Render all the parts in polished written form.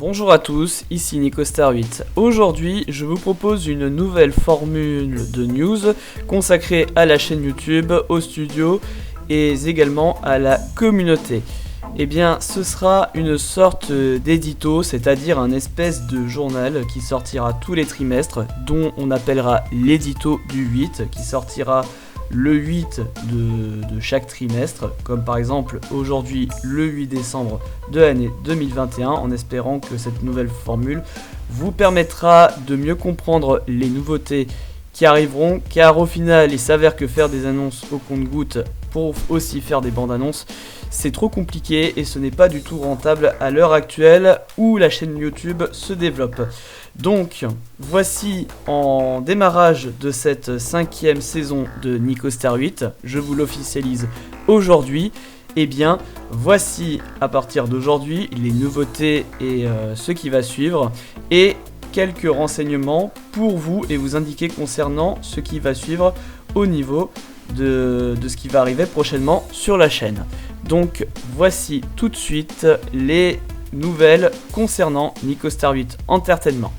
Bonjour à tous, ici NicoStar8. Aujourd'hui, je vous propose une nouvelle formule de news consacrée à la chaîne YouTube, au studio et également à la communauté. Eh bien, ce sera une sorte d'édito, c'est-à-dire un espèce de journal qui sortira tous les trimestres, dont on appellera l'édito du 8, qui sortira le 8 de chaque trimestre, comme par exemple aujourd'hui le 8 décembre de l'année 2021, en espérant que cette nouvelle formule vous permettra de mieux comprendre les nouveautés qui arriveront, car au final il s'avère que faire des annonces au compte-gouttes pour aussi faire des bandes annonces, c'est trop compliqué et ce n'est pas du tout rentable à l'heure actuelle où la chaîne YouTube se développe. Donc voici en démarrage de cette 5e saison de NicoStar8, je vous l'officialise aujourd'hui. Et bien voici à partir d'aujourd'hui les nouveautés et ce qui va suivre et quelques renseignements pour vous et vous indiquer concernant ce qui va suivre au niveau de ce qui va arriver prochainement sur la chaîne. Donc voici tout de suite les nouvelles concernant NicoStar8 Entertainment.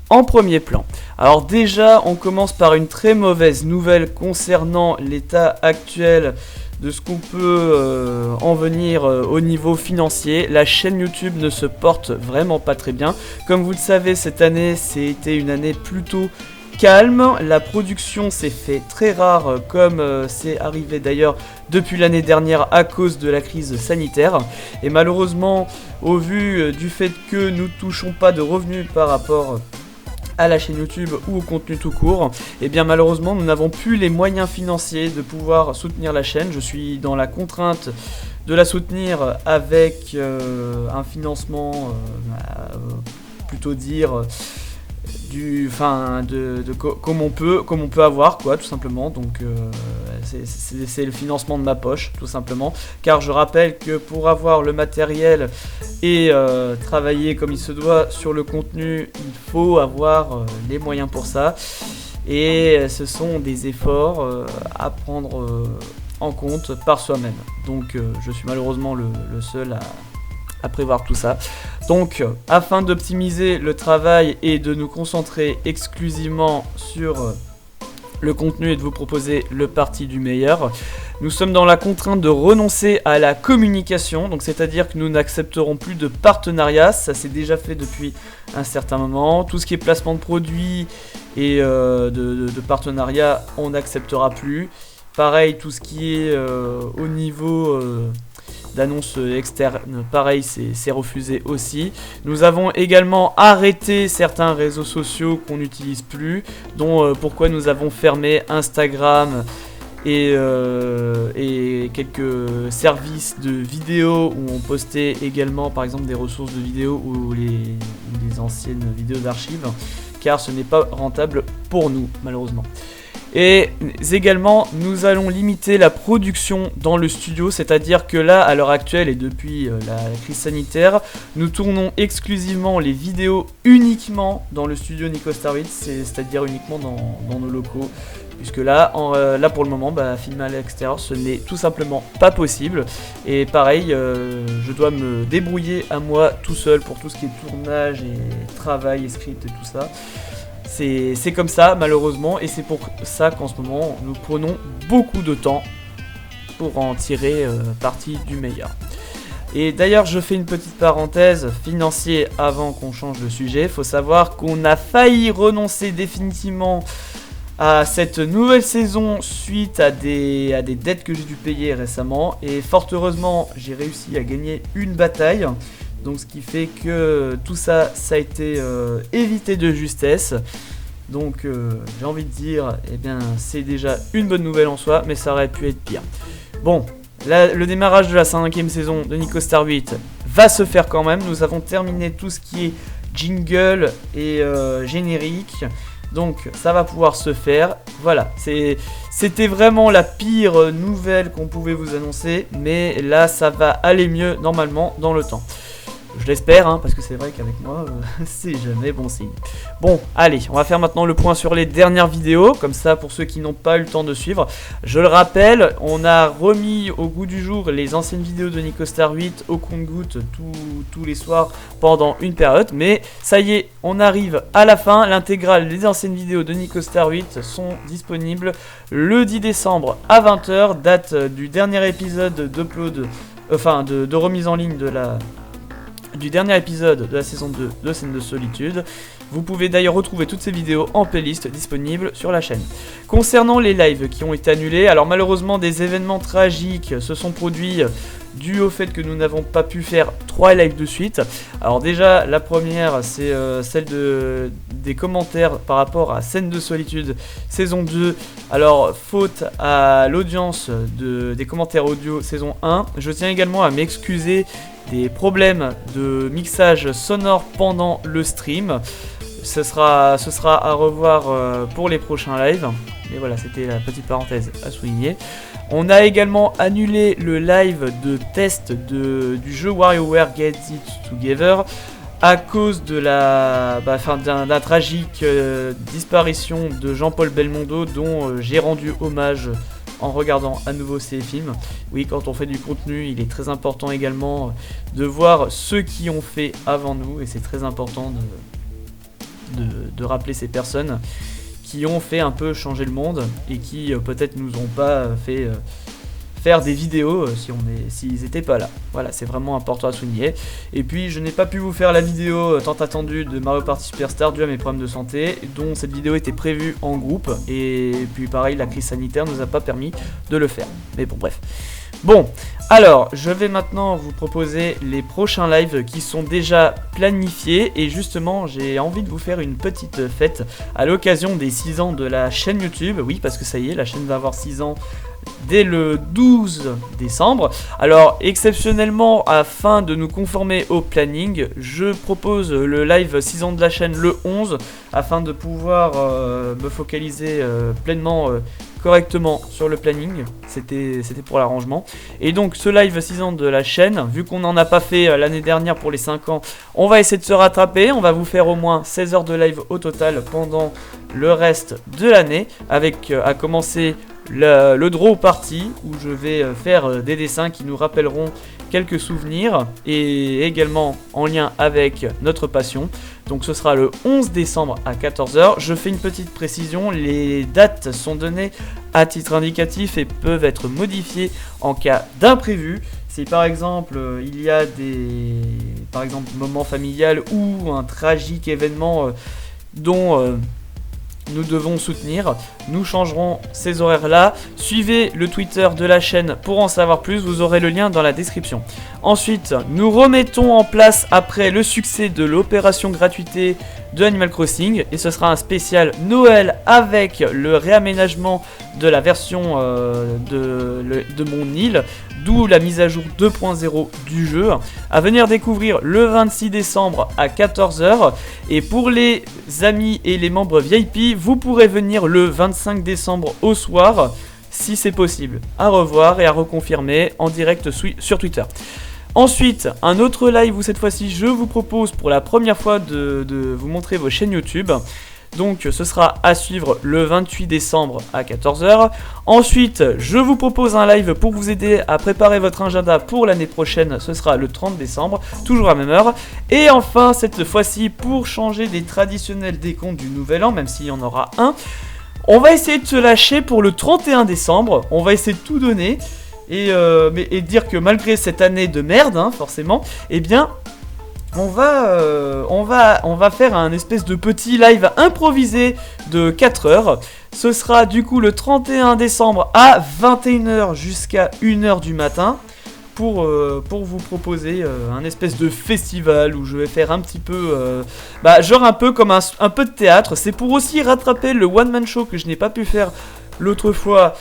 En premier plan, alors déjà on commence par une très mauvaise nouvelle concernant l'état actuel de ce qu'on peut en venir au niveau financier. La chaîne YouTube ne se porte vraiment pas très bien. Comme vous le savez, cette année c'était une année plutôt calme, la production s'est fait très rare comme c'est arrivé d'ailleurs depuis l'année dernière à cause de la crise sanitaire et malheureusement au vu du fait que nous touchons pas de revenus par rapport à la chaîne YouTube ou au contenu tout court, et bien malheureusement nous n'avons plus les moyens financiers de pouvoir soutenir la chaîne. Je suis dans la contrainte de la soutenir avec un financement plutôt dire comme on peut avoir quoi, tout simplement. Donc c'est le financement de ma poche tout simplement, car je rappelle que pour avoir le matériel et travailler comme il se doit sur le contenu, il faut avoir les moyens pour ça et ce sont des efforts à prendre en compte par soi-même. Donc je suis malheureusement le seul à prévoir tout ça. Donc afin d'optimiser le travail et de nous concentrer exclusivement sur le contenu et de vous proposer le parti du meilleur, nous sommes dans la contrainte de renoncer à la communication, donc c'est-à-dire que nous n'accepterons plus de partenariats. Ça s'est déjà fait depuis un certain moment. Tout ce qui est placement de produits et de partenariats, on n'acceptera plus. Pareil, tout ce qui est au niveau d'annonces externes, pareil, c'est refusé aussi. Nous avons également arrêté certains réseaux sociaux qu'on n'utilise plus, dont pourquoi nous avons fermé Instagram et quelques services de vidéos où on postait également par exemple des ressources de vidéos ou les anciennes vidéos d'archives, car ce n'est pas rentable pour nous malheureusement. Et également nous allons limiter la production dans le studio, c'est-à-dire que là à l'heure actuelle et depuis la crise sanitaire, nous tournons exclusivement les vidéos uniquement dans le studio NicoStar8, c'est-à-dire uniquement dans nos locaux, puisque là pour le moment filmer à l'extérieur ce n'est tout simplement pas possible. Et pareil, je dois me débrouiller à moi tout seul pour tout ce qui est tournage et travail et script et tout ça. C'est comme ça malheureusement, et c'est pour ça qu'en ce moment nous prenons beaucoup de temps pour en tirer parti du meilleur. Et d'ailleurs je fais une petite parenthèse financière avant qu'on change de sujet. Il faut savoir qu'on a failli renoncer définitivement à cette nouvelle saison suite à des dettes que j'ai dû payer récemment, et fort heureusement j'ai réussi à gagner une bataille. Donc ce qui fait que tout ça a été évité de justesse. Donc j'ai envie de dire, eh bien c'est déjà une bonne nouvelle en soi, mais ça aurait pu être pire. Bon, là, le démarrage de la 5e saison de NicoStar8 va se faire quand même. Nous avons terminé tout ce qui est jingle et générique. Donc ça va pouvoir se faire. Voilà, c'était vraiment la pire nouvelle qu'on pouvait vous annoncer, mais là ça va aller mieux normalement dans le temps. Je l'espère, hein, parce que c'est vrai qu'avec moi, c'est jamais bon signe. Bon, allez, on va faire maintenant le point sur les dernières vidéos, comme ça pour ceux qui n'ont pas eu le temps de suivre. Je le rappelle, on a remis au goût du jour les anciennes vidéos de Nicostar 8 au compte-gouttes tous les soirs pendant une période. Mais ça y est, on arrive à la fin. L'intégrale des anciennes vidéos de Nicostar 8 sont disponibles le 10 décembre à 20 h, date du dernier épisode d'upload, de remise en ligne du dernier épisode de la saison 2 de Scène de Solitude. Vous pouvez d'ailleurs retrouver toutes ces vidéos en playlist disponibles sur la chaîne. Concernant les lives qui ont été annulés, alors malheureusement des événements tragiques se sont produits dû au fait que nous n'avons pas pu faire 3 lives de suite. Alors déjà la première c'est celle des commentaires par rapport à Scène de Solitude saison 2. Alors faute à l'audience des commentaires audio saison 1, je tiens également à m'excuser des problèmes de mixage sonore pendant le stream. Ce sera à revoir pour les prochains lives. Mais voilà, c'était la petite parenthèse à souligner. On a également annulé le live de test du jeu WarioWare Get It Together à cause de d'un tragique disparition de Jean-Paul Belmondo dont j'ai rendu hommage en regardant à nouveau ces films. Oui, quand on fait du contenu, il est très important également de voir ceux qui ont fait avant nous, et c'est très important de rappeler ces personnes qui ont fait un peu changer le monde et qui peut-être nous ont pas fait faire des vidéos s'ils n'étaient pas là. Voilà, c'est vraiment important à souligner. Et puis je n'ai pas pu vous faire la vidéo tant attendue de Mario Party Superstar dû à mes problèmes de santé, dont cette vidéo était prévue en groupe, et puis pareil, la crise sanitaire nous a pas permis de le faire. Mais bon, bref. Bon, alors je vais maintenant vous proposer les prochains lives qui sont déjà planifiés, et justement j'ai envie de vous faire une petite fête à l'occasion des 6 ans de la chaîne YouTube. Oui, parce que ça y est, la chaîne va avoir 6 ans dès le 12 décembre. Alors exceptionnellement, afin de nous conformer au planning, je propose le live 6 ans de la chaîne le 11, afin de pouvoir me focaliser pleinement correctement sur le planning. C'était pour l'arrangement. Et donc ce live 6 ans de la chaîne, vu qu'on n'en a pas fait l'année dernière pour les 5 ans, on va essayer de se rattraper. On va vous faire au moins 16 heures de live au total pendant le reste de l'année, avec à commencer le draw party, où je vais faire des dessins qui nous rappelleront quelques souvenirs, et également en lien avec notre passion. Donc ce sera le 11 décembre à 14 h. Je fais une petite précision, les dates sont données à titre indicatif et peuvent être modifiées en cas d'imprévu. Si par exemple il y a par exemple moment familial ou un tragique événement dont nous devons soutenir, nous changerons ces horaires là. Suivez le Twitter de la chaîne pour en savoir plus, vous aurez le lien dans la description. Ensuite, nous remettons en place après le succès de l'opération gratuité de Animal Crossing, et ce sera un spécial Noël avec le réaménagement de la version de mon île, d'où la mise à jour 2.0 du jeu, à venir découvrir le 26 décembre à 14 h. Et pour les amis et les membres VIP, vous pourrez venir le 25 décembre au soir, si c'est possible. À revoir et à reconfirmer en direct sur Twitter. Ensuite, un autre live où cette fois-ci je vous propose pour la première fois de vous montrer vos chaînes YouTube. Donc ce sera à suivre le 28 décembre à 14 h. Ensuite, je vous propose un live pour vous aider à préparer votre agenda pour l'année prochaine. Ce sera le 30 décembre, toujours à la même heure. Et enfin, cette fois-ci, pour changer des traditionnels décomptes du nouvel an, même s'il y en aura un, on va essayer de se lâcher pour le 31 décembre. On va essayer de tout donner. Et dire que malgré cette année de merde, hein, forcément, eh bien, on va faire un espèce de petit live improvisé de 4 heures. Ce sera du coup le 31 décembre à 21 h jusqu'à 1 h du matin. Pour vous proposer un espèce de festival où je vais faire un petit peu, genre un peu comme un peu de théâtre. C'est pour aussi rattraper le one man show que je n'ai pas pu faire l'autre fois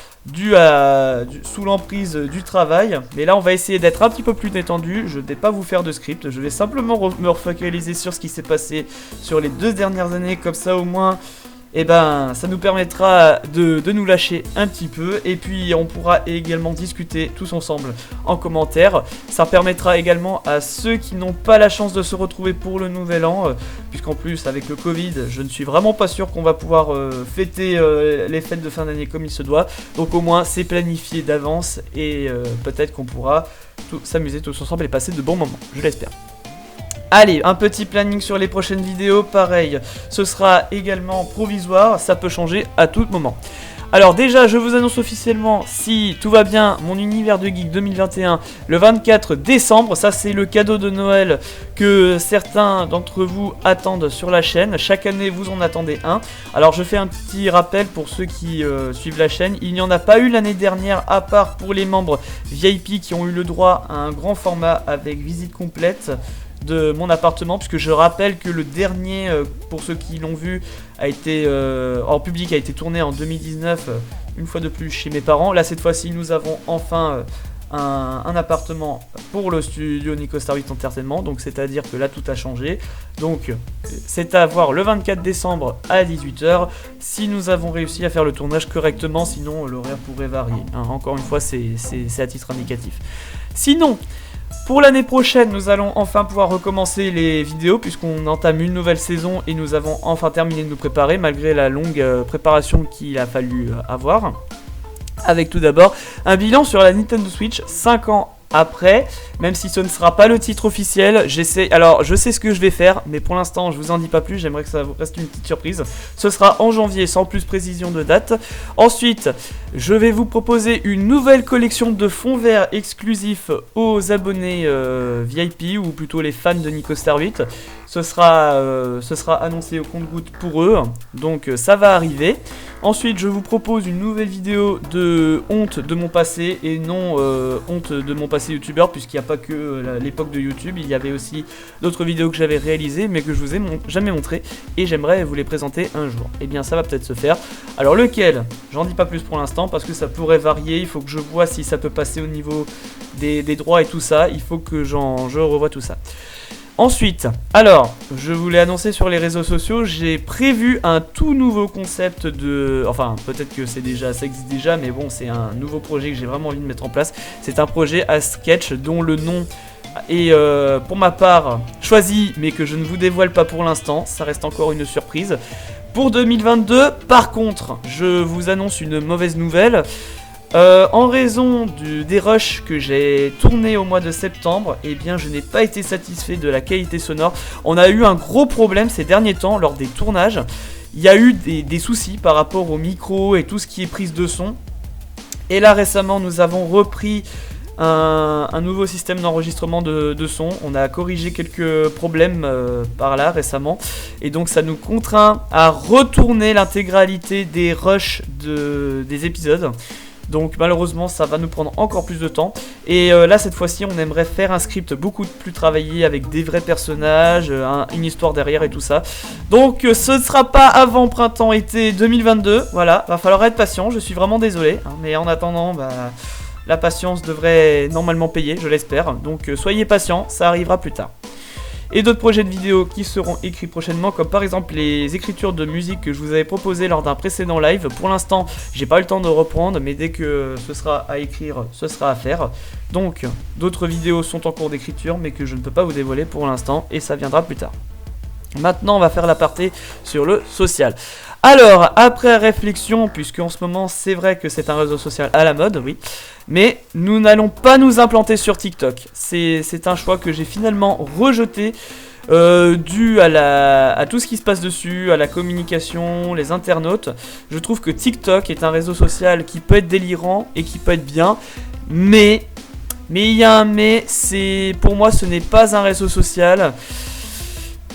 sous l'emprise du travail. Mais là on va essayer d'être un petit peu plus détendu. Je ne vais pas vous faire de script, je vais simplement me refocaliser sur ce qui s'est passé sur les 2 dernières années. Comme ça au moins et ben ça nous permettra de nous lâcher un petit peu, et puis on pourra également discuter tous ensemble en commentaire. Ça permettra également à ceux qui n'ont pas la chance de se retrouver pour le nouvel an, puisqu'en plus avec le Covid je ne suis vraiment pas sûr qu'on va pouvoir fêter les fêtes de fin d'année comme il se doit, donc au moins c'est planifié d'avance, et peut-être qu'on pourra s'amuser tous ensemble et passer de bons moments, je l'espère. Allez, un petit planning sur les prochaines vidéos, pareil, ce sera également provisoire, ça peut changer à tout moment. Alors déjà, je vous annonce officiellement, si tout va bien, mon univers de geek 2021, le 24 décembre, ça c'est le cadeau de Noël que certains d'entre vous attendent sur la chaîne. Chaque année, vous en attendez un. Alors je fais un petit rappel pour ceux qui suivent la chaîne, il n'y en a pas eu l'année dernière, à part pour les membres VIP qui ont eu le droit à un grand format avec visite complète de mon appartement, puisque je rappelle que le dernier, pour ceux qui l'ont vu, a été en public, a été tourné en 2019, une fois de plus chez mes parents. Là cette fois-ci nous avons enfin un appartement pour le studio Nico Star 8 Entertainment, donc c'est à dire que là tout a changé. Donc c'est à voir le 24 décembre à 18 h si nous avons réussi à faire le tournage correctement, sinon l'horaire pourrait varier, hein. Encore une fois c'est à titre indicatif. Sinon, pour l'année prochaine, nous allons enfin pouvoir recommencer les vidéos, puisqu'on entame une nouvelle saison et nous avons enfin terminé de nous préparer, malgré la longue préparation qu'il a fallu avoir. Avec tout d'abord un bilan sur la Nintendo Switch 5 ans après, même si ce ne sera pas le titre officiel. Alors je sais ce que je vais faire, mais pour l'instant je vous en dis pas plus, j'aimerais que ça reste une petite surprise. Ce sera en janvier sans plus précision de date. Ensuite, je vais vous proposer une nouvelle collection de fonds verts exclusifs aux abonnés VIP, ou plutôt les fans de Nico Star 8. Ce sera annoncé au compte-gouttes pour eux, donc ça va arriver. Ensuite, je vous propose une nouvelle vidéo de honte de mon passé, et non honte de mon passé youtubeur, puisqu'il n'y a pas que l'époque de YouTube, il y avait aussi d'autres vidéos que j'avais réalisées mais que je vous ai jamais montré, et j'aimerais vous les présenter un jour. Et bien ça va peut-être se faire. Alors lequel? J'en dis pas plus pour l'instant parce que ça pourrait varier, il faut que je vois si ça peut passer au niveau des droits et tout ça, il faut que je revoie tout ça. Ensuite, alors, je vous l'ai annoncé sur les réseaux sociaux, j'ai prévu un tout nouveau concept de... Enfin, peut-être que ça existe déjà, mais bon, c'est un nouveau projet que j'ai vraiment envie de mettre en place. C'est un projet à sketch dont le nom est, pour ma part, choisi, mais que je ne vous dévoile pas pour l'instant. Ça reste encore une surprise. Pour 2022, par contre, je vous annonce une mauvaise nouvelle. En raison des rushs que j'ai tournés au mois de septembre, eh bien je n'ai pas été satisfait de la qualité sonore. On a eu un gros problème ces derniers temps lors des tournages. Il y a eu des soucis par rapport au micro et tout ce qui est prise de son. Et là récemment nous avons repris un nouveau système d'enregistrement de son. On a corrigé quelques problèmes par là récemment. Et donc ça nous contraint à retourner l'intégralité des rushs des épisodes. Donc malheureusement ça va nous prendre encore plus de temps. Et là cette fois-ci on aimerait faire un script beaucoup plus travaillé avec des vrais personnages, une histoire derrière et tout ça. Donc ce ne sera pas avant printemps-été 2022. Voilà, va falloir être patient, je suis vraiment désolé, hein, mais en attendant la patience devrait normalement payer, je l'espère. Donc soyez patients, ça arrivera plus tard. Et d'autres projets de vidéos qui seront écrits prochainement, comme par exemple les écritures de musique que je vous avais proposées lors d'un précédent live. Pour l'instant, j'ai pas eu le temps de reprendre, mais dès que ce sera à écrire, ce sera à faire. Donc, d'autres vidéos sont en cours d'écriture, mais que je ne peux pas vous dévoiler pour l'instant, et ça viendra plus tard. Maintenant, on va faire l'aparté sur le social. Alors, après réflexion, puisque en ce moment, c'est vrai que c'est un réseau social à la mode, oui, mais nous n'allons pas nous implanter sur TikTok. C'est un choix que j'ai finalement rejeté, dû à tout ce qui se passe dessus, à la communication, les internautes. Je trouve que TikTok est un réseau social qui peut être délirant et qui peut être bien, mais il y a un mais, pour moi, ce n'est pas un réseau social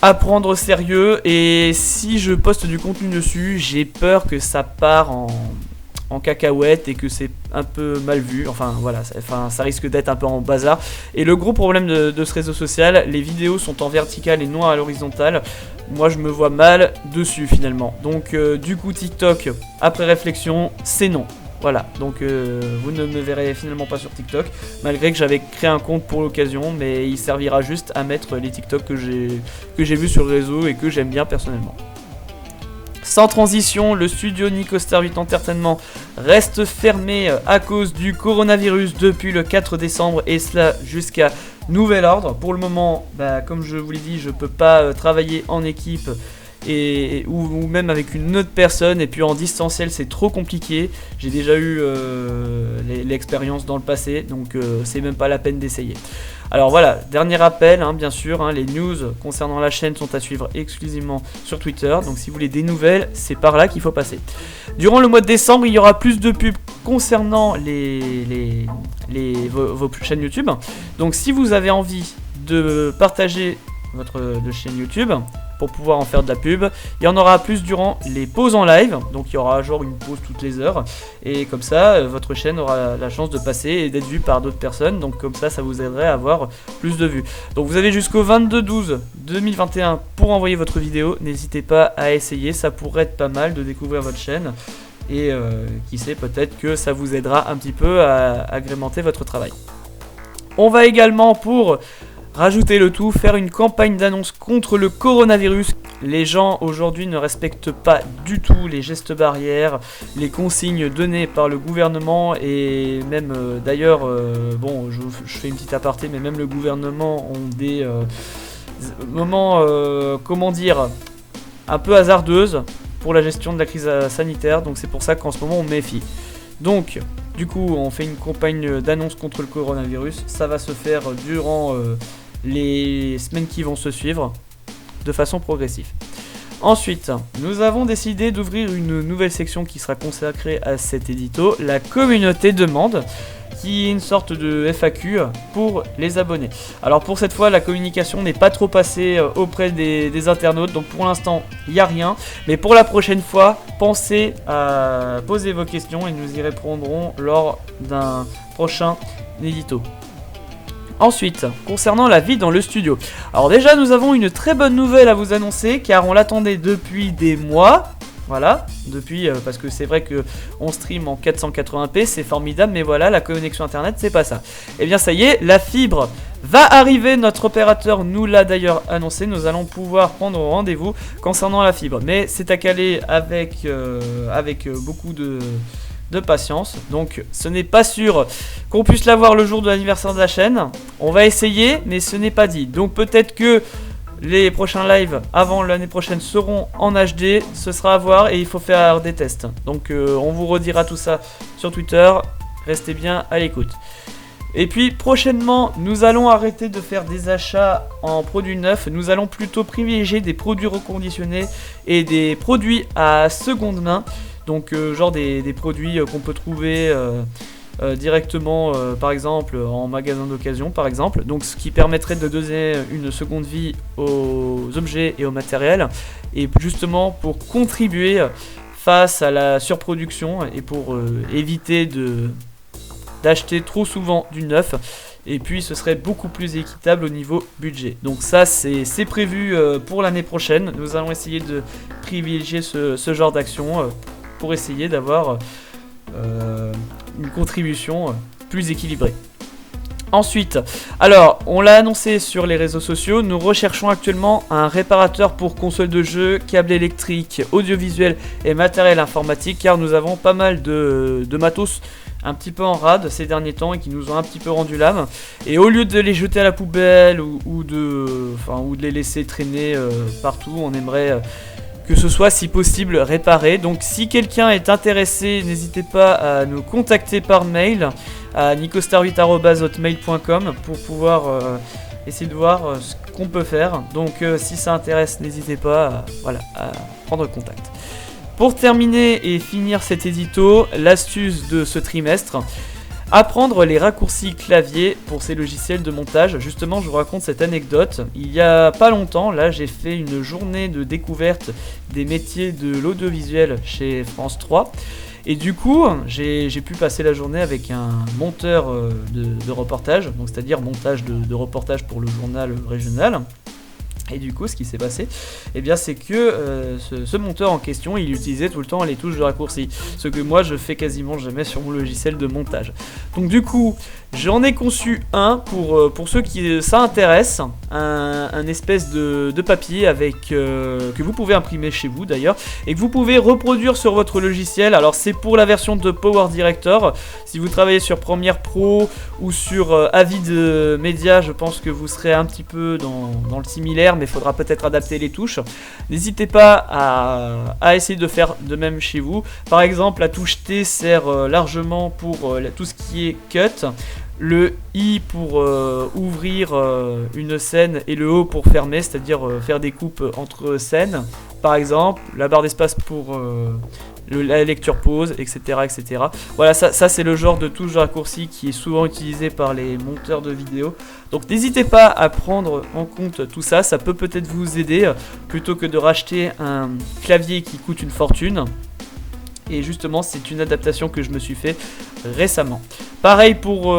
à prendre au sérieux, et si je poste du contenu dessus, j'ai peur que ça part en cacahuète et que c'est un peu mal vu. Enfin voilà, ça risque d'être un peu en bazar. Et le gros problème de ce réseau social, les vidéos sont en verticale et non à l'horizontale. Moi je me vois mal dessus finalement. Donc du coup TikTok, après réflexion, c'est non. Voilà, donc vous ne me verrez finalement pas sur TikTok, malgré que j'avais créé un compte pour l'occasion, mais il servira juste à mettre les TikTok que j'ai vus sur le réseau et que j'aime bien personnellement. Sans transition, le studio Nicoster 8 Entertainment reste fermé à cause du coronavirus depuis le 4 décembre et cela jusqu'à nouvel ordre. Pour le moment, comme je vous l'ai dit, je peux pas travailler en équipe ou même avec une autre personne, et puis en distanciel c'est trop compliqué. J'ai déjà eu l'expérience dans le passé, donc c'est même pas la peine d'essayer. Alors voilà, dernier rappel, bien sûr, les news concernant la chaîne sont à suivre exclusivement sur Twitter, donc si vous voulez des nouvelles, c'est par là qu'il faut passer. Durant le mois de décembre, il y aura plus de pubs concernant vos chaînes YouTube, donc si vous avez envie de partager votre chaîne YouTube pour pouvoir en faire de la pub, il y en aura plus durant les pauses en live, donc il y aura genre une pause toutes les heures, et comme ça votre chaîne aura la chance de passer et d'être vue par d'autres personnes, donc comme ça vous aiderait à avoir plus de vues. Donc vous avez jusqu'au 22/12/2021 pour envoyer votre vidéo, n'hésitez pas à essayer, ça pourrait être pas mal de découvrir votre chaîne, et qui sait, peut-être que ça vous aidera un petit peu à agrémenter votre travail. On va également, pour rajouter le tout, faire une campagne d'annonce contre le coronavirus. Les gens aujourd'hui ne respectent pas du tout les gestes barrières, les consignes données par le gouvernement, et même d'ailleurs, je fais une petite aparté, mais même le gouvernement ont des moments, un peu hasardeuses pour la gestion de la crise sanitaire, donc c'est pour ça qu'en ce moment on méfie. Donc, du coup, on fait une campagne d'annonce contre le coronavirus, ça va se faire durant les semaines qui vont se suivre de façon progressive. Ensuite, nous avons décidé d'ouvrir une nouvelle section qui sera consacrée à cet édito, la communauté demande, qui est une sorte de FAQ pour les abonnés. Alors pour cette fois, la communication n'est pas trop passée auprès des internautes, donc pour l'instant il n'y a rien, mais pour la prochaine fois, pensez à poser vos questions et nous y répondrons lors d'un prochain édito. Ensuite, concernant la vie dans le studio. Alors déjà, nous avons une très bonne nouvelle à vous annoncer, car on l'attendait depuis des mois. Voilà, parce que c'est vrai que on stream en 480p, c'est formidable, mais voilà, la connexion internet, c'est pas ça. Et bien ça y est, la fibre va arriver, notre opérateur nous l'a d'ailleurs annoncé, nous allons pouvoir prendre rendez-vous concernant la fibre. Mais c'est à caler avec beaucoup de patience, donc ce n'est pas sûr qu'on puisse l'avoir le jour de l'anniversaire de la chaîne. On va essayer, mais ce n'est pas dit, donc peut-être que les prochains lives avant l'année prochaine seront en HD, ce sera à voir, et il faut faire des tests, donc on vous redira tout ça sur Twitter, restez bien à l'écoute. Et puis prochainement, nous allons arrêter de faire des achats en produits neufs, nous allons plutôt privilégier des produits reconditionnés et des produits à seconde main. Donc genre des produits qu'on peut trouver directement par exemple en magasin d'occasion par exemple, donc ce qui permettrait de donner une seconde vie aux objets et au matériel, et justement pour contribuer face à la surproduction et pour éviter d'acheter trop souvent du neuf, et puis ce serait beaucoup plus équitable au niveau budget. Donc ça c'est prévu pour l'année prochaine, nous allons essayer de privilégier ce genre d'action pour essayer d'avoir une contribution plus équilibrée. Ensuite, alors on l'a annoncé sur les réseaux sociaux, nous recherchons actuellement un réparateur pour console de jeu, câble électrique, audiovisuel et matériel informatique, car nous avons pas mal de matos un petit peu en rade ces derniers temps et qui nous ont un petit peu rendu l'âme, et au lieu de les jeter à la poubelle ou de les laisser traîner partout, on aimerait que ce soit si possible réparé. Donc si quelqu'un est intéressé, n'hésitez pas à nous contacter par mail à nicoster8@hotmail.com pour pouvoir essayer de voir ce qu'on peut faire. Donc si ça intéresse, n'hésitez pas à prendre contact. Pour terminer et finir cet édito, l'astuce de ce trimestre: apprendre les raccourcis clavier pour ces logiciels de montage. Justement, je vous raconte cette anecdote. Il y a pas longtemps, là, j'ai fait une journée de découverte des métiers de l'audiovisuel chez France 3. Et du coup, j'ai pu passer la journée avec un monteur de reportage, donc c'est-à-dire montage de reportage pour le journal régional. Et du coup, ce qui s'est passé, eh bien, c'est que ce monteur en question, il utilisait tout le temps les touches de raccourci, ce que moi je fais quasiment jamais sur mon logiciel de montage. Donc du coup, j'en ai conçu un pour ceux qui ça intéresse, un espèce de papier avec que vous pouvez imprimer chez vous d'ailleurs, et que vous pouvez reproduire sur votre logiciel. Alors c'est pour la version de Power Director. Si vous travaillez sur Premiere Pro ou sur Avid Media, je pense que vous serez un petit peu dans le similaire, mais il faudra peut-être adapter les touches. N'hésitez pas à essayer de faire de même chez vous. Par exemple, la touche T sert largement pour tout ce qui est cut, le I pour ouvrir une scène et le O pour fermer, c'est-à-dire faire des coupes entre scènes. Par exemple, la barre d'espace pour la lecture pause, etc. etc. Voilà, ça c'est le genre de touche de raccourci qui est souvent utilisé par les monteurs de vidéos. Donc n'hésitez pas à prendre en compte tout ça, ça peut peut-être vous aider plutôt que de racheter un clavier qui coûte une fortune. Et justement, c'est une adaptation que je me suis fait récemment. Pareil pour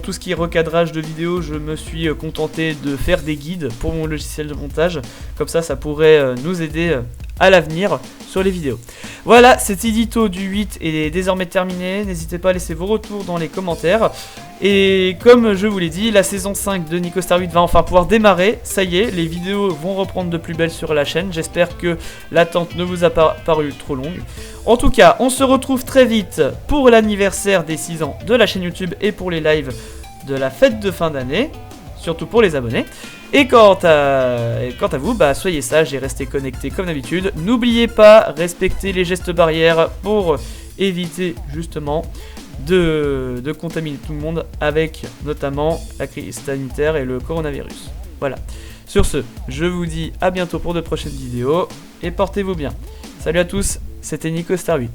tout ce qui est recadrage de vidéos, je me suis contenté de faire des guides pour mon logiciel de montage. Comme ça pourrait nous aider à l'avenir sur les vidéos. Voilà, cet édito du 8 est désormais terminé. N'hésitez pas à laisser vos retours dans les commentaires. Et comme je vous l'ai dit, la saison 5 de Nico Star 8 va enfin pouvoir démarrer. Ça y est, les vidéos vont reprendre de plus belle sur la chaîne. J'espère que l'attente ne vous a pas paru trop longue. En tout cas, on se retrouve très vite pour l'anniversaire des 6 ans de la chaîne YouTube et pour les lives de la fête de fin d'année, surtout pour les abonnés. Et quant à vous, soyez sages et restez connectés comme d'habitude. N'oubliez pas, respectez les gestes barrières pour éviter justement de contaminer tout le monde avec notamment la crise sanitaire et le coronavirus. Voilà. Sur ce, je vous dis à bientôt pour de prochaines vidéos et portez-vous bien. Salut à tous, c'était Nico Star 8.